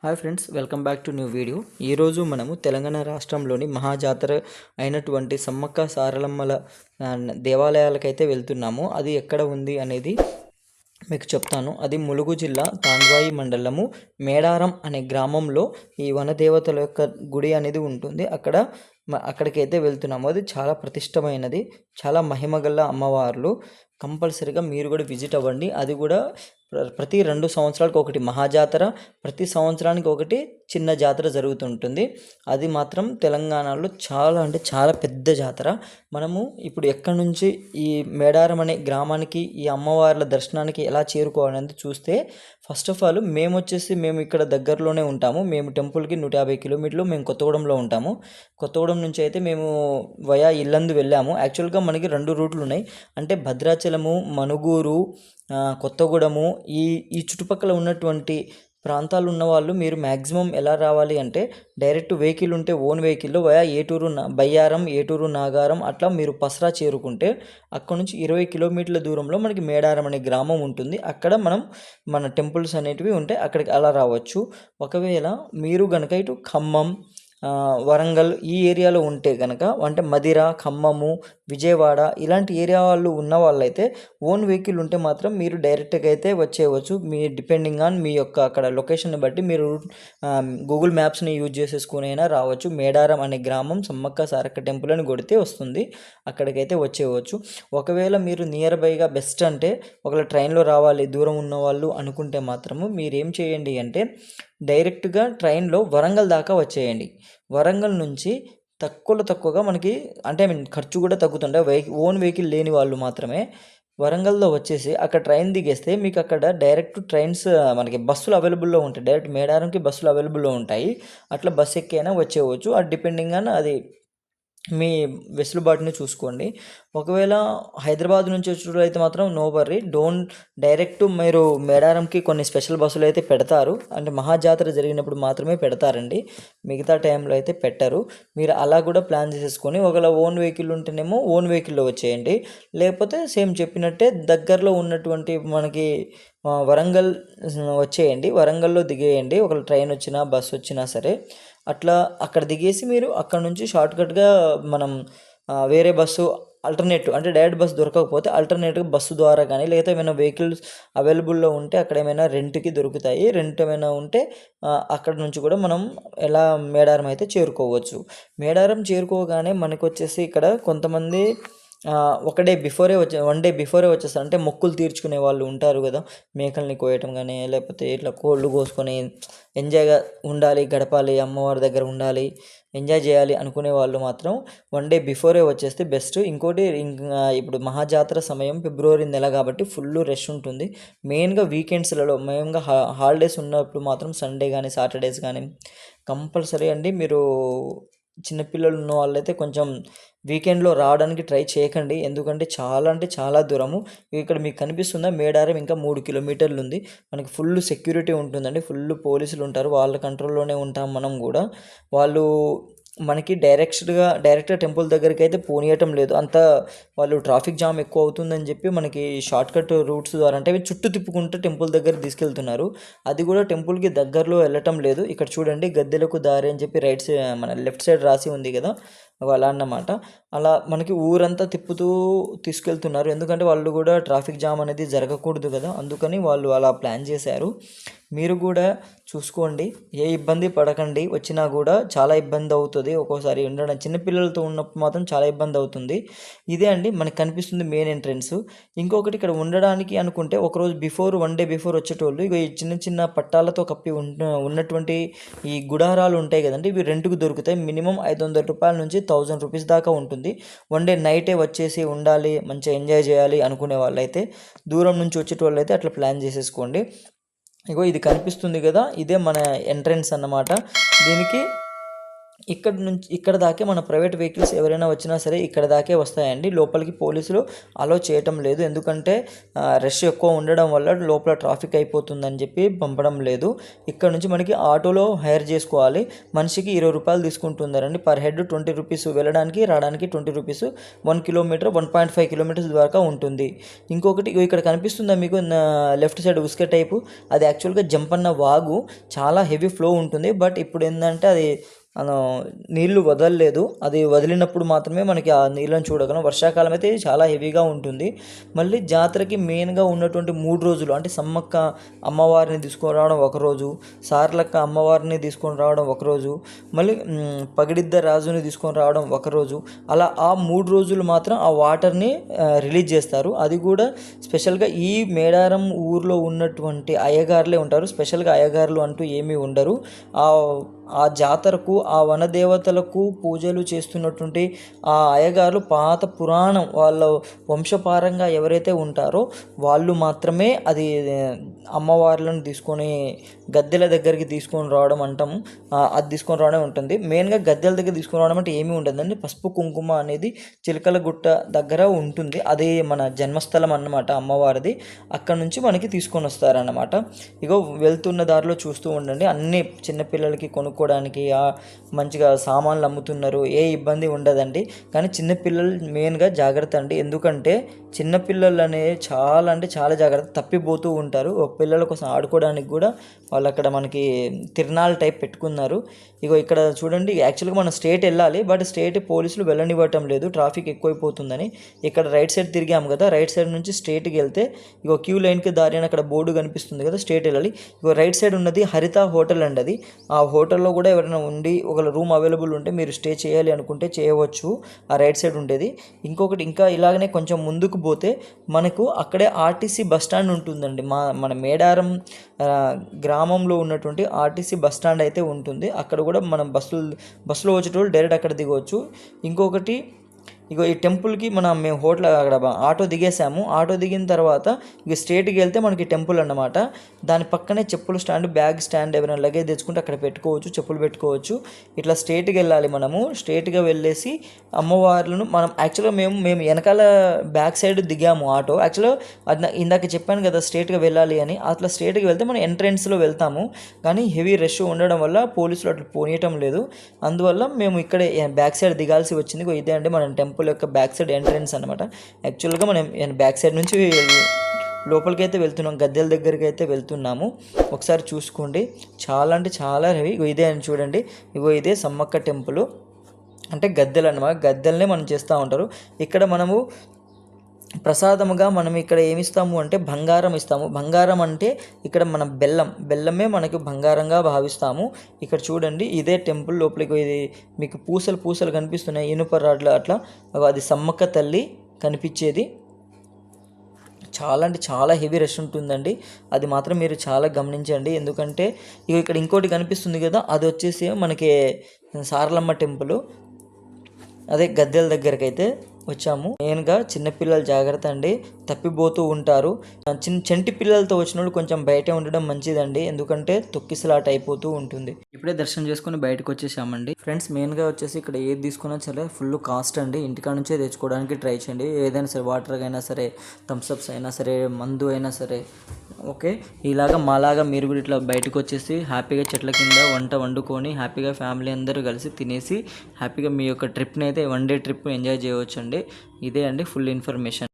Hi friends, welcome back to new video. ఈరోజు మనము తెలంగాణ రాష్ట్రంలోని మహాజాతర అయినటువంటి సమ్మక్క సారలమ్మల దేవాలయాలకైతే వెళ్తున్నాము. అది ఎక్కడ ఉంది అనేది మీకు చెప్తాను. అది ములుగు జిల్లా తాండ్వాయి మండలము మేడారం అనే గ్రామంలో ఈ వనదేవతల యొక్క గుడి అనేది ఉంటుంది. అక్కడికైతే వెళ్తున్నాము. అది చాలా ప్రతిష్టమైనది, చాలా మహిమగల అమ్మవార్లు. కంపల్సరీగా మీరు కూడా విజిట్ అవ్వండి. అది కూడా ప్రతి 2 సంవత్సరాలకు ఒకటి మహాజాతర, ప్రతి సంవత్సరానికి ఒకటి చిన్న జాతర జరుగుతుంటుంది. అది మాత్రం తెలంగాణలో చాలా అంటే చాలా పెద్ద జాతర. మనము ఇప్పుడు ఎక్కడి నుంచి ఈ మేడారం అనే గ్రామానికి ఈ అమ్మవార్ల దర్శనానికి ఎలా చేరుకోవాలనేది చూస్తే, ఫస్ట్ ఆఫ్ ఆల్ మేము ఇక్కడ దగ్గరలోనే ఉంటాము. మేము టెంపుల్కి 150 కిలోమీటర్లు మేము కొత్తగూడెంలో ఉంటాము. కొత్తగూడెం నుంచి అయితే మేము వయా ఇల్లందు వెళ్ళాము. యాక్చువల్గా మనకి 2 రూట్లు ఉన్నాయి. అంటే భద్రాచలము, మనుగూరు, కొత్తగూడెము ఈ చుట్టుపక్కల ఉన్నటువంటి ప్రాంతాలు ఉన్నవాళ్ళు మీరు మ్యాక్సిమం ఎలా రావాలి అంటే, డైరెక్ట్ వెహికల్ ఉంటే ఓన్ వెహికల్లో వయా ఏటూరు, బయ్యారం, ఏటూరు, నాగారం అట్లా మీరు పసరా చేరుకుంటే అక్కడ నుంచి 20 కిలోమీటర్ల దూరంలో మనకి మేడారం అనే గ్రామం ఉంటుంది. అక్కడ మన టెంపుల్స్ అనేటివి ఉంటాయి. అక్కడికి అలా రావచ్చు. ఒకవేళ మీరు కనుక ఇటు ఖమ్మం, వరంగల్ ఈ ఏరియాలో ఉంటే కనుక, అంటే మదిర, ఖమ్మము, విజయవాడ ఇలాంటి ఏరియా వాళ్ళు ఉన్న వాళ్ళైతే ఓన్ వెహికల్ ఉంటే మాత్రం మీరు డైరెక్ట్గా అయితే వచ్చేయవచ్చు. మీ డిపెండింగ్ ఆన్ మీ యొక్క అక్కడ లొకేషన్ని బట్టి మీరు గూగుల్ మ్యాప్స్ని యూజ్ చేసేసుకుని అయినా రావచ్చు. మేడారం అనే గ్రామం సమ్మక్క సారక్క టెంపుల్ అని కొడితే వస్తుంది. అక్కడికైతే వచ్చేయవచ్చు. ఒకవేళ మీరు నియర్ బైగా బెస్ట్ అంటే ఒకవేళ ట్రైన్లో రావాలి దూరం ఉన్న వాళ్ళు అనుకుంటే మాత్రము మీరేం చేయండి అంటే, డైరెక్ట్గా ట్రైన్లో వరంగల్ దాకా వచ్చేయండి. వరంగల్ నుంచి తక్కువగా మనకి అంటే ఖర్చు కూడా తగ్గుతుండే. ఓన్ వెహికల్ లేని వాళ్ళు మాత్రమే వరంగల్లో వచ్చేసి అక్కడ ట్రైన్ దిగేస్తే మీకు అక్కడ డైరెక్ట్ ట్రైన్స్ మనకి బస్సులు అవైలబుల్లో ఉంటాయి. డైరెక్ట్ మేడారంకి బస్సులు అవైలబుల్లో ఉంటాయి. అట్లా బస్సు ఎక్కైనా వచ్చేయవచ్చు. అది డిపెండింగ్ ఆన్ అది మీ వెసులుబాటుని చూసుకోండి. ఒకవేళ హైదరాబాద్ నుంచి వచ్చేటప్పుడు అయితే మాత్రం నో వర్రీ, డైరెక్ట్ మీరు మేడారంకి కొన్ని స్పెషల్ బస్సులు అయితే పెడతారు. అంటే మహాజాతర జరిగినప్పుడు మాత్రమే పెడతారండి, మిగతా టైంలో అయితే పెట్టరు. మీరు అలా కూడా ప్లాన్ చేసేసుకొని ఒకవేళ ఓన్ వెహికల్ ఉంటేనేమో ఓన్ వెహికల్లో వచ్చేయండి. లేకపోతే సేమ్ చెప్పినట్టే దగ్గరలో ఉన్నటువంటి మనకి వరంగల్ వచ్చేయండి. వరంగల్లో దిగేయండి. ఒకవేళ ట్రైన్ వచ్చినా బస్సు వచ్చినా సరే అట్లా అక్కడ దిగేసి మీరు అక్కడ నుంచి షార్ట్కట్గా మనం వేరే బస్సు ఆల్టర్నేటివ్ అంటే డైరెక్ట్ బస్సు దొరకకపోతే ఆల్టర్నేటివ్ బస్సు ద్వారా కానీ, లేకపోతే ఏమైనా వెహికల్స్ అవైలబుల్లో ఉంటే అక్కడ ఏమైనా రెంట్కి దొరుకుతాయి. రెంట్ ఏమైనా ఉంటే అక్కడ నుంచి కూడా మనం ఎలా మేడారం అయితే చేరుకోవచ్చు. మేడారం చేరుకోగానే మనకు వచ్చేసి ఇక్కడ కొంతమంది వన్ డే బిఫోరే వచ్చేస్తారు. అంటే మొక్కులు తీర్చుకునే వాళ్ళు ఉంటారు కదా, మేకల్ని కోయటం కానీ, లేకపోతే ఇట్లా కోళ్ళు కోసుకొని ఎంజాయ్గా ఉండాలి, గడపాలి, అమ్మవారి దగ్గర ఉండాలి, ఎంజాయ్ చేయాలి అనుకునే వాళ్ళు మాత్రం వన్ డే బిఫోరే వచ్చేస్తే బెస్ట్. ఇంకోటి ఇప్పుడు మహాజాతర సమయం ఫిబ్రవరి నెల కాబట్టి ఫుల్ రష్ ఉంటుంది. మెయిన్గా వీకెండ్స్లలో మెయిన్గా హాలిడేస్ ఉన్నప్పుడు మాత్రం సండే కానీ సాటర్డేస్ కానీ కంపల్సరీ అండి. మీరు చిన్నపిల్లలు ఉన్న వాళ్ళైతే కొంచెం వీకెండ్లో రావడానికి ట్రై చేయకండి. ఎందుకంటే చాలా అంటే చాలా దూరము. ఇక్కడ మీకు కనిపిస్తుందా, మేడారం ఇంకా 3 కిలోమీటర్లు ఉంది. మనకి ఫుల్ సెక్యూరిటీ ఉంటుందండి, ఫుల్ పోలీసులు ఉంటారు. వాళ్ళ కంట్రోల్లోనే ఉంటాం మనం కూడా. వాళ్ళు మనకి డైరెక్ట్గా టెంపుల్ దగ్గరికి అయితే పోనీయటం లేదు. అంతా వాళ్ళు ట్రాఫిక్ జామ్ ఎక్కువ అవుతుందని చెప్పి మనకి షార్ట్కట్ రూట్స్ ద్వారా అంటే చుట్టూ తిప్పుకుంటూ టెంపుల్ దగ్గర తీసుకెళ్తున్నారు. అది కూడా టెంపుల్కి దగ్గరలో వెళ్ళటం లేదు. ఇక్కడ చూడండి, గద్దెలకు దారి అని చెప్పి మన లెఫ్ట్ సైడ్ రాసి ఉంది కదా, అలా అన్నమాట. అలా మనకి ఊరంతా తిప్పుతూ తీసుకెళ్తున్నారు. ఎందుకంటే వాళ్ళు కూడా ట్రాఫిక్ జామ్ అనేది జరగకూడదు కదా, అందుకని వాళ్ళు అలా ప్లాన్ చేశారు. మీరు కూడా చూసుకోండి, ఏ ఇబ్బంది పడకండి. వచ్చినా కూడా చాలా ఇబ్బంది అవుతుంది ఒక్కోసారి ఉండడం. చిన్నపిల్లలతో ఉన్నప్పుడు మాత్రం చాలా ఇబ్బంది అవుతుంది. ఇదే అండి మనకు కనిపిస్తుంది మెయిన్ ఎంట్రెన్స్. ఇంకొకటి ఇక్కడ ఉండడానికి అనుకుంటే ఒకరోజు వన్ డే బిఫోర్ వచ్చేటోళ్ళు ఇక ఈ చిన్న చిన్న పట్టాలతో కప్పి ఉన్నటువంటి ఈ గుడారాలు ఉంటాయి కదండి, ఇవి రెంట్కు దొరుకుతాయి. మినిమం 500 రూపాయల నుంచి 1000 రూపీస్ దాకా ఉంటుంది. వన్ డే నైటే వచ్చేసి ఉండాలి, మంచిగా ఎంజాయ్ చేయాలి అనుకునే వాళ్ళైతే, దూరం నుంచి వచ్చేటోళ్ళు అయితే అట్లా ప్లాన్ చేసేసుకోండి. ఇగో ఇది కనిపిస్తుంది కదా, ఇదే మన ఎంట్రన్స్ అన్నమాట. దీనికి ఇక్కడ దాకే మన ప్రైవేట్ వెహికల్స్ ఎవరైనా వచ్చినా సరే ఇక్కడ దాకే వస్తాయండి. లోపలికి పోలీసులు అలో చేయటం లేదు, ఎందుకంటే రష్ ఎక్కువ ఉండడం వల్ల లోపల ట్రాఫిక్ అయిపోతుందని చెప్పి పంపడం లేదు. ఇక్కడ నుంచి మనకి ఆటోలో హైర్ చేసుకోవాలి. మనిషికి 20 రూపాయలు తీసుకుంటున్నారండి. పర్ హెడ్ 20 రూపీస్, వెళ్ళడానికి రావడానికి 20 రూపీస్. 1 కిలోమీటర్ 1.5 కిలోమీటర్స్ దాకా ఉంటుంది. ఇంకొకటి ఇక్కడ కనిపిస్తుందా మీకు లెఫ్ట్ సైడ్ ఉసుక టైపు, అది యాక్చువల్గా జంపన్న వాగు. చాలా హెవీ ఫ్లో ఉంటుంది. బట్ ఇప్పుడు ఏంటంటే అది నీళ్లు వదలలేదు, అది వదిలినప్పుడు మాత్రమే మనకి ఆ నీళ్ళని చూడగలం. వర్షాకాలం అయితే చాలా హెవీగా ఉంటుంది. మళ్ళీ జాతరకి మెయిన్గా ఉన్నటువంటి 3 రోజులు అంటే సమ్మక్క అమ్మవారిని తీసుకొని రావడం ఒకరోజు, సార్లక్క అమ్మవారిని తీసుకొని రావడం ఒకరోజు, మళ్ళీ పగిడిద్ద రాజుని తీసుకొని రావడం ఒకరోజు. అలా ఆ 3 రోజులు మాత్రం ఆ వాటర్ని రిలీజ్ చేస్తారు. అది కూడా స్పెషల్గా ఈ మేడారం ఊర్లో ఉన్నటువంటి అయ్యగారులే ఉంటారు. స్పెషల్గా అయ్యగారులు అంటూ ఏమీ ఉండరు. ఆ జాతరకు ఆ వనదేవతలకు పూజలు చేస్తున్నటువంటి ఆ అయ్యగారు పాత పురాణం వాళ్ళ వంశపారంగా ఎవరైతే ఉంటారో వాళ్ళు మాత్రమే అది అమ్మవార్లను తీసుకొని గద్దెల దగ్గరికి తీసుకొని రావడం అంటాము. అది తీసుకొని రావడం ఉంటుంది. మెయిన్గా గద్దెల దగ్గర తీసుకొని రావడం అంటే ఏమీ ఉండదండి. పసుపు కుంకుమ అనేది చిలకల గుట్ట దగ్గర ఉంటుంది. అది మన జన్మస్థలం అన్నమాట అమ్మవారిది. అక్కడ నుంచి మనకి తీసుకొని వస్తారన్నమాట. ఇగో వెళ్తున్న దారిలో చూస్తూ ఉండండి, అన్ని చిన్నపిల్లలకి కొనుక్కోవడానికి మంచిగా సామాన్లు అమ్ముతున్నారు. ఏ ఇబ్బంది ఉండదండి. కానీ చిన్నపిల్లలు మెయిన్గా జాగ్రత్త అండి, ఎందుకంటే చిన్నపిల్లలు అనేవి చాలా అంటే చాలా జాగ్రత్త, తప్పిపోతూ ఉంటారు. పిల్లల కోసం ఆడుకోవడానికి కూడా వాళ్ళు అక్కడ మనకి తిరణాల టైప్ పెట్టుకున్నారు. ఇగో ఇక్కడ చూడండి, యాక్చువల్గా మనం స్ట్రేట్ వెళ్ళాలి, బట్ స్ట్రేట్ పోలీసులు వెళ్ళనివ్వటం లేదు, ట్రాఫిక్ ఎక్కువైపోతుందని. ఇక్కడ రైట్ సైడ్ తిరిగాము కదా, రైట్ సైడ్ నుంచి స్ట్రేట్కి వెళ్తే ఇగో క్యూ లైన్కి దారి అని అక్కడ బోర్డు కనిపిస్తుంది కదా, స్ట్రేట్ వెళ్ళాలి. ఇగో రైట్ సైడ్ ఉన్నది హరిత హోటల్ అండి. అది ఆ హోటల్లో కూడా ఎవరైనా ఉండి ఒక రూమ్ అవైలబుల్ ఉంటే మీరు స్టే చేయాలి అనుకుంటే చేయవచ్చు. ఆ రైట్ సైడ్ ఉండేది. ఇంకొకటి ఇంకా ఇలాగనే కొంచెం ముందుకు పోతే మనకు అక్కడే ఆర్టీసీ బస్ స్టాండ్ ఉంటుందండి. మన గ్రామంలో ఉన్నటువంటి ఆర్టీసీ బస్ స్టాండ్ అయితే ఉంటుంది. అక్కడ కూడా మనం బస్సులో వచ్చేటోళ్ళు డైరెక్ట్ అక్కడ దిగవచ్చు. ఇంకొకటి ఇగో ఈ టెంపుల్కి మేము హోటల్ అక్కడ ఆటో దిగేసాము. ఆటో దిగిన తర్వాత ఇక స్ట్రేట్కి వెళ్తే మనకి టెంపుల్ అన్నమాట. దాని పక్కనే చెప్పుల స్టాండ్, బ్యాగ్ స్టాండ్, ఎవరైనా లగేజ్ తెచ్చుకుంటే అక్కడ పెట్టుకోవచ్చు, చెప్పులు పెట్టుకోవచ్చు. ఇట్లా స్ట్రేట్కి వెళ్ళాలి. మనము స్ట్రేట్గా వెళ్ళేసి అమ్మవార్లను మనం యాక్చువల్గా మేము వెనకాల బ్యాక్ సైడ్ దిగాము ఆటో. యాక్చువల్గా అది ఇందాక చెప్పాను కదా స్ట్రేట్గా వెళ్ళాలి అని. అట్లా స్ట్రేట్గా వెళ్తే మనం ఎంట్రెన్స్లో వెళ్తాము. కానీ హెవీ రష్ ఉండడం వల్ల పోలీసులు అట్లా పోనీయటం లేదు. అందువల్ల మేము ఇక్కడే బ్యాక్ సైడ్ దిగాల్సి వచ్చింది. ఇదే అంటే మనం టెంపుల్ యొక్క బ్యాక్ సైడ్ ఎంట్రన్స్ అనమాట. యాక్చువల్గా మనం బ్యాక్ సైడ్ నుంచి లోపలికి అయితే వెళ్తున్నాం, గద్దెల దగ్గరికి అయితే వెళ్తున్నాము. ఒకసారి చూసుకోండి, చాలా అంటే చాలా హెవీ. ఇదే అని చూడండి, ఇదే సమ్మక్క టెంపుల్ అంటే గద్దెలు అనమాట. గద్దెలనే మనం చేస్తూ ఉంటారు. ఇక్కడ మనము ప్రసాదముగా మనం ఇక్కడ ఏమిస్తాము అంటే బంగారం ఇస్తాము. బంగారం అంటే ఇక్కడ మన బెల్లమే మనకు బంగారంగా భావిస్తాము. ఇక్కడ చూడండి, ఇదే టెంపుల్ లోపలికి ఇది మీకు పూసలు కనిపిస్తున్నాయి, ఇనుప రాడ్లు అట్లా. అది సమ్మక్క తల్లి కనిపించేది. చాలా అంటే చాలా హెవీ రష్ ఉంటుందండి. అది మాత్రం మీరు చాలా గమనించండి. ఎందుకంటే ఇక్కడ ఇంకోటి కనిపిస్తుంది కదా, అది వచ్చేసి మనకి సారలమ్మ టెంపుల్. అదే గద్దెల దగ్గరికి అయితే వచ్చాము. మెయిన్గా చిన్నపిల్లలు జాగ్రత్త అండి, తప్పిపోతూ ఉంటారు. చంటి పిల్లలతో వచ్చిన వాళ్ళు కొంచెం బయటే ఉండడం మంచిదండి, ఎందుకంటే తొక్కిసలాట అయిపోతూ ఉంటుంది. ఇప్పుడే దర్శనం చేసుకుని బయటకు వచ్చేసామండి. ఫ్రెండ్స్, మెయిన్గా వచ్చేసి ఇక్కడ ఏది తీసుకున్నా సరే ఫుల్ కాస్ట్ అండి. ఇంటికాడ నుంచే తెచ్చుకోవడానికి ట్రై చేయండి. ఏదైనా సరే, వాటర్ అయినా సరే, థమ్స్అప్స్ అయినా సరే, మందు అయినా సరే. ఓకే, ఇలాగా మాలాగా మీరు కూడా ఇట్లా బయటకు వచ్చేసి హ్యాపీగా చెట్ల కింద వంట వండుకొని హ్యాపీగా ఫ్యామిలీ అందరూ కలిసి తినేసి హ్యాపీగా మీ యొక్క ట్రిప్ని అయితే 1 డే ట్రిప్ ఎంజాయ్ చేయవచ్చు అండి. ఇదే అండి ఫుల్ ఇన్ఫర్మేషన్.